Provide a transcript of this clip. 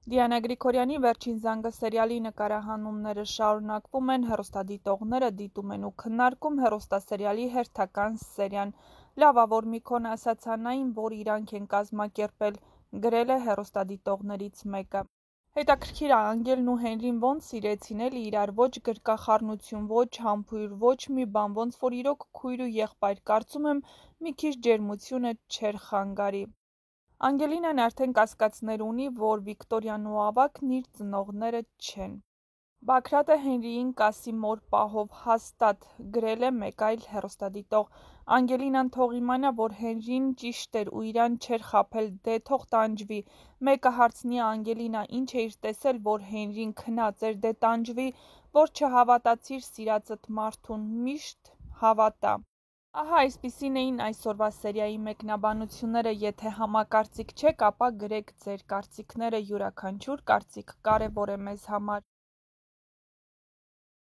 Դիանա Գրիգորյանի «Վերջին զանգը» սերիալի նկարահանումները շարունակվում են, հեռուստադիտողները դիտում են ու քննարկում հեռուստասերիալի հերթական սերիան։ «Լավավոր մի քոն ասաց Աննային, որ իրանք են կազմակերպել», գրել է հեռուստադիտողներից մեկը։ Հետաքրքիր է, Անգելն ու Հենրին ոնց սիրեցին էլի իրար, ոչ գրկախառնություն, ոչ համբույր, ոչ մի բան, ոնց որ իրոք քույր ու եղբայր, կարծում եմ մի քիչ ջերմությունը չէր խանգարի։ Անգելինան արդեն կասկածներ ունի, որ Վիկտորիան ու Ավագն իր ծնողները չեն։ Բագրատը Հենրիին կասի մոր պահով հաստատ, գրել է մեկ այլ հեռուստադիտող։ Անգելինան թող իմանա, որ Հենրին ճիշտ էր ու իրան չէր խաբել, դե թող տանջվի։ Մեկը հարցնի Անգելինա ինչ էիր տեսել, որ Հենրին քնած էր, դե տանջվի, որ չհավատացիր սիրածդ մարդուն, միշտ հավատա։ Ահա այսպիսին էին այսօրվա սերիայի մեկնաբանությունները, եթե համակարծիք չեք, ապա գրեք ձեր կարծիքները, յուրաքանչյուր կարծիք կարևոր է մեզ համար։